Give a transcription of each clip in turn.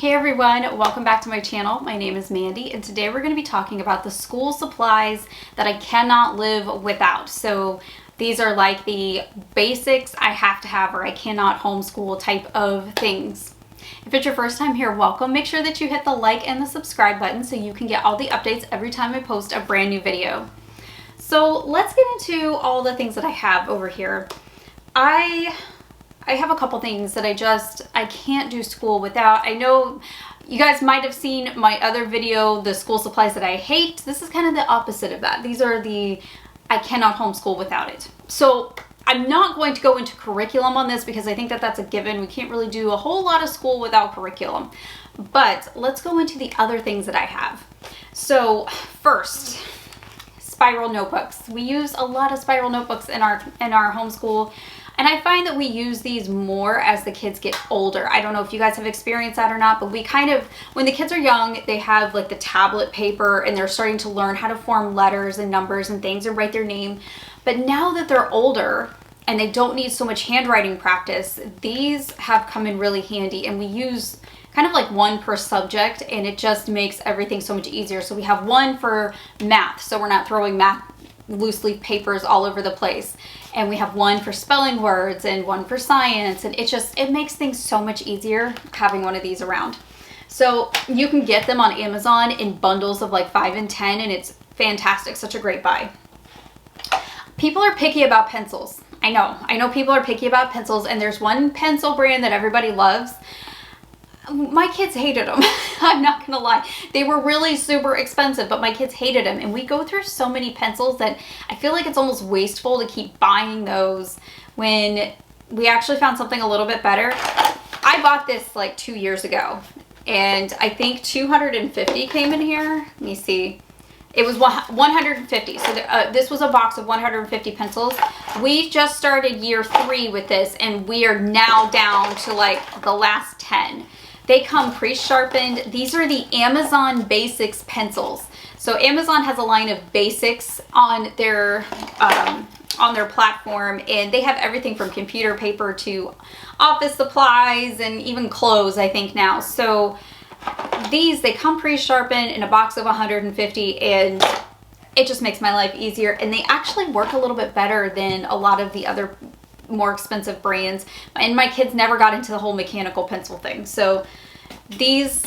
Hey everyone, welcome back to my channel. My name is Mandy and today we're going to be talking about the school supplies that I cannot live without. So these are like the basics I have to have or I cannot homeschool type of things. If it's your first time here, welcome. Make sure that you hit the like and the subscribe button so you can get all the updates every time I post a brand new video. So let's get into all the things that I have over here. I have a couple things that I can't do school without. I know you guys might have seen my other video, the school supplies that I hate. This is kind of the opposite of that. These are the I cannot homeschool without it. So I'm not going to go into curriculum on this because I think that that's a given. We can't really do a whole lot of school without curriculum. But let's go into the other things that I have. So first, spiral notebooks. We use a lot of spiral notebooks in our homeschool. And I find that we use these more as the kids get older. I don't know if you guys have experienced that or not, but we kind of, when the kids are young, they have like the tablet paper and they're starting to learn how to form letters and numbers and things and write their name. But now that they're older and they don't need so much handwriting practice, these have come in really handy, and we use kind of like one per subject, and it just makes everything so much easier. So we have one for math, so we're not throwing math loose leaf papers all over the place. And we have one for spelling words and one for science, and it makes things so much easier having one of these around. So you can get them on Amazon in bundles of like 5 and 10, and it's fantastic. Such a great buy. People are picky about pencils. I know people are picky about pencils, and there's one pencil brand that everybody loves. My kids hated them. I'm not gonna lie. They were really super expensive, but my kids hated them. And we go through so many pencils that I feel like it's almost wasteful to keep buying those when we actually found something a little bit better. I bought this like 2 years ago, and I think 250 came in here. Let me see. It was 150. So this was a box of 150 pencils. We just started year 3 with this, and we are now down to like the last 10. They come pre-sharpened. These are the Amazon Basics pencils. So Amazon has a line of basics on their platform, and they have everything from computer paper to office supplies and even clothes, I think now. So they come pre-sharpened in a box of 150, and it just makes my life easier. And they actually work a little bit better than a lot of the other more expensive brands, and my kids never got into the whole mechanical pencil thing. So these,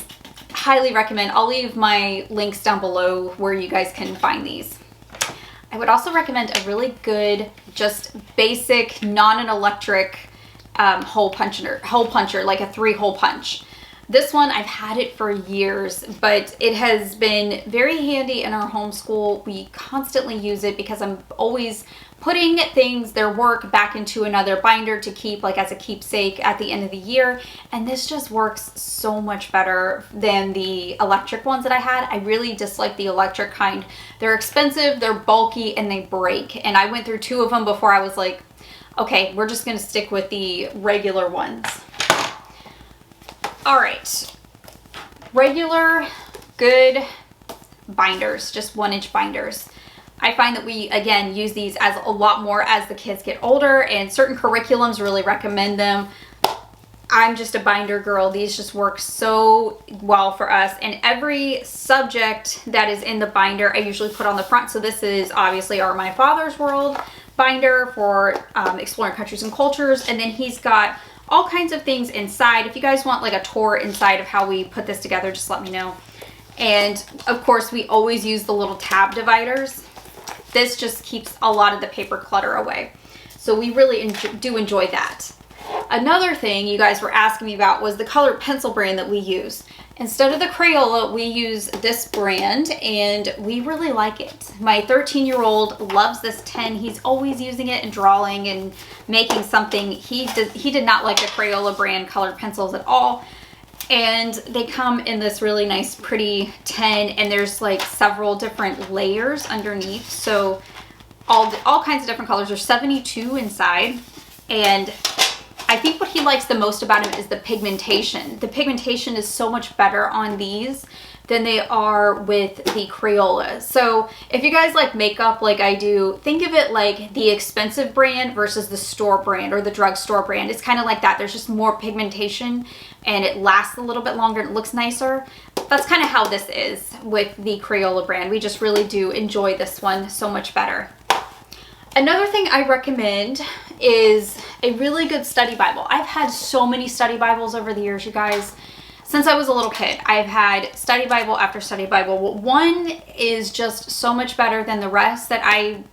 highly recommend. I'll leave my links down below where you guys can find these. I would also recommend a really good, just basic, non-electric hole puncher, like a 3-hole punch. This one, I've had it for years, but it has been very handy in our homeschool. We constantly use it because I'm always putting their work back into another binder to keep like as a keepsake at the end of the year. And this just works so much better than the electric ones that I had. I really dislike the electric kind. They're expensive, they're bulky, and they break. And I went through 2 of them before I was like, okay, we're just gonna stick with the regular ones. All right, regular, good binders, just 1-inch binders. I find that we, again, use these as a lot more as the kids get older, and certain curriculums really recommend them. I'm just a binder girl. These just work so well for us. And every subject that is in the binder, I usually put on the front. So this is obviously our My Father's World binder for exploring countries and cultures. And then he's got all kinds of things inside. If you guys want like a tour inside of how we put this together, just let me know. And of course, we always use the little tab dividers. This just keeps a lot of the paper clutter away. So we really do enjoy that. Another thing you guys were asking me about was the colored pencil brand that we use. Instead of the Crayola, we use this brand, and we really like it. My 13-year-old loves this 10. He's always using it and drawing and making something. He did not like the Crayola brand colored pencils at all. And they come in this really nice, pretty 10, and there's like several different layers underneath. So all kinds of different colors. There's 72 inside, and I think what he likes the most about him is the pigmentation. The pigmentation is so much better on these than they are with the Crayola. So if you guys like makeup like I do, think of it like the expensive brand versus the store brand or the drugstore brand. It's kind of like that. There's just more pigmentation and it lasts a little bit longer. It looks nicer. That's kind of how this is with the Crayola brand. We just really do enjoy this one so much better. Another thing I recommend is a really good study Bible. I've had so many study Bibles over the years, you guys. Since I was a little kid, I've had study Bible after study Bible. One is just so much better than the rest that I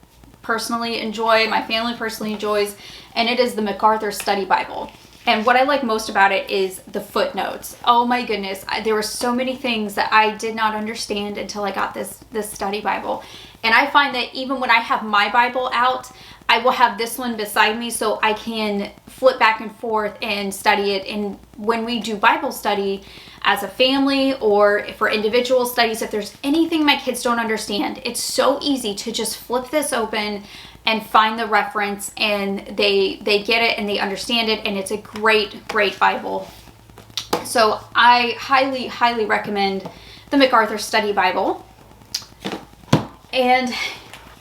personally enjoy, my family personally enjoys, and it is the Macarthur Study Bible. And what I like most about it is the footnotes. Oh my goodness, there were so many things that I did not understand until I got this study Bible. And I find that even when I have my Bible out, I will have this one beside me so I can flip back and forth and study it. And when we do Bible study as a family or for individual studies, if there's anything my kids don't understand, it's so easy to just flip this open and find the reference, and they get it and they understand it, and it's a great Bible. So I highly recommend the Macarthur Study Bible. And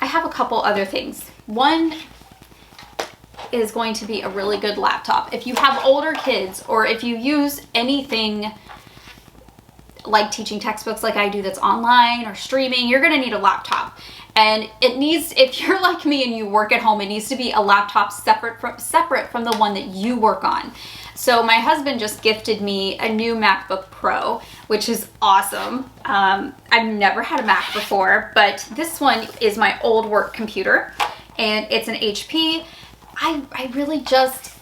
I have a couple other things. One is going to be a really good laptop. If you have older kids or if you use anything like teaching textbooks like I do that's online or streaming, you're going to need a laptop. And it needs, if you're like me and you work at home, it needs to be a laptop separate from the one that you work on. So my husband just gifted me a new MacBook Pro, which is awesome. I've never had a Mac before, but this one is my old work computer, and it's an HP. I really just,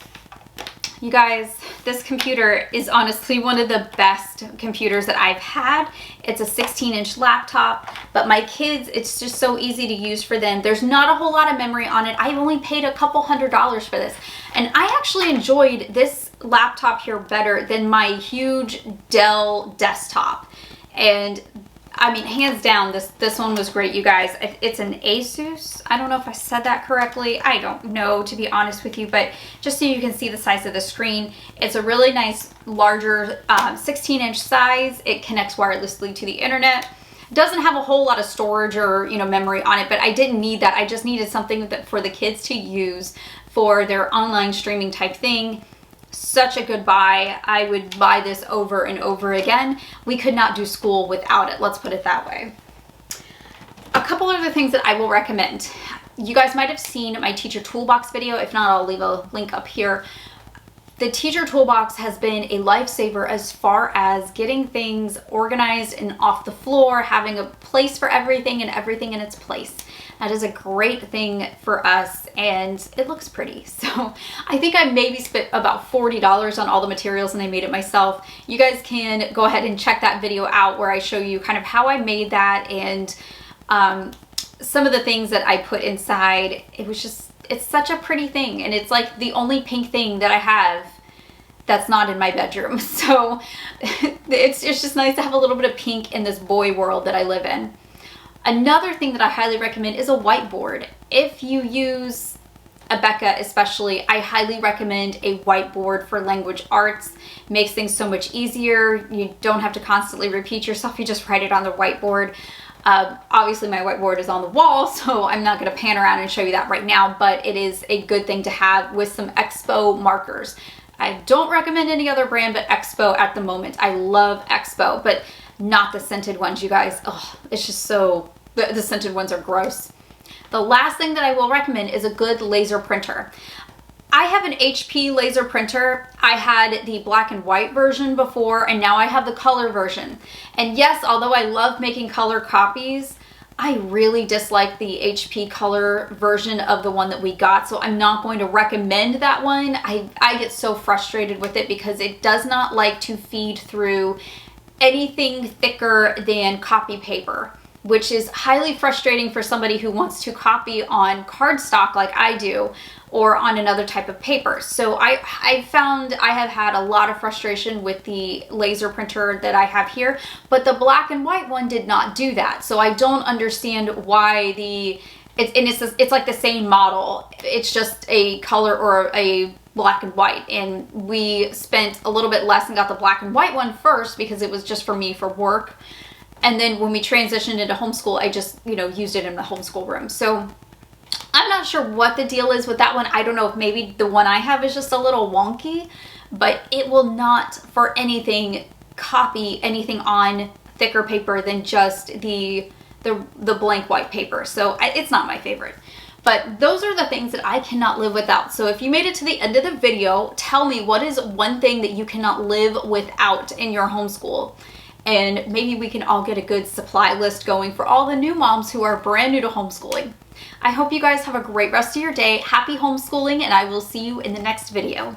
you guys, this computer is honestly one of the best computers that I've had. It's a 16-inch laptop, but my kids, it's just so easy to use for them. There's not a whole lot of memory on it. I only paid a couple $100s for this. And I actually enjoyed this laptop here better than my huge Dell desktop. And I mean, hands down, this one was great, you guys. It's an Asus. I don't know if I said that correctly. I don't know, to be honest with you, but just so you can see the size of the screen, it's a really nice, larger 16-inch size. It connects wirelessly to the internet. Doesn't have a whole lot of storage or, you know, memory on it, but I didn't need that. I just needed something that for the kids to use for their online streaming type thing. Such a good buy. I would buy this over and over again. We could not do school without it. Let's put it that way. A couple other things that I will recommend. You guys might have seen my teacher toolbox video. If not, I'll leave a link up here. The teacher toolbox has been a lifesaver as far as getting things organized and off the floor, having a place for everything and everything in its place. That is a great thing for us, and it looks pretty. So I think I maybe spent about $40 on all the materials and I made it myself. You guys can go ahead and check that video out where I show you kind of how I made that and some of the things that I put inside. It was just, it's such a pretty thing, and it's like the only pink thing that I have that's not in my bedroom. So it's just nice to have a little bit of pink in this boy world that I live in. Another thing that I highly recommend is a whiteboard. If you use Abeka especially, I highly recommend a whiteboard for language arts. Makes things so much easier. You don't have to constantly repeat yourself. You just write it on the whiteboard. Obviously my whiteboard is on the wall, so I'm not going to pan around and show you that right now, but it is a good thing to have with some Expo markers. I don't recommend any other brand but Expo at the moment. I love Expo, but not the scented ones, you guys. Oh, it's just so, the scented ones are gross. The last thing that I will recommend is a good laser printer. I have an HP laser printer. I had the black and white version before, and now I have the color version. And yes, although I love making color copies, I really dislike the HP color version of the one that we got, so I'm not going to recommend that one. I get so frustrated with it because it does not like to feed through anything thicker than copy paper, which is highly frustrating for somebody who wants to copy on cardstock like I do, or on another type of paper. So I found I have had a lot of frustration with the laser printer that I have here, but the black and white one did not do that. So I don't understand why it's like the same model. It's just a color or a black and white, and we spent a little bit less and got the black and white one first because it was just for me for work. And then when we transitioned into homeschool, I just, used it in the homeschool room. So I'm not sure what the deal is with that one. I don't know if maybe the one I have is just a little wonky, but it will not for anything copy anything on thicker paper than just the blank white paper. So it's not my favorite. But those are the things that I cannot live without. So if you made it to the end of the video, tell me what is one thing that you cannot live without in your homeschool. And maybe we can all get a good supply list going for all the new moms who are brand new to homeschooling. I hope you guys have a great rest of your day. Happy homeschooling, and I will see you in the next video.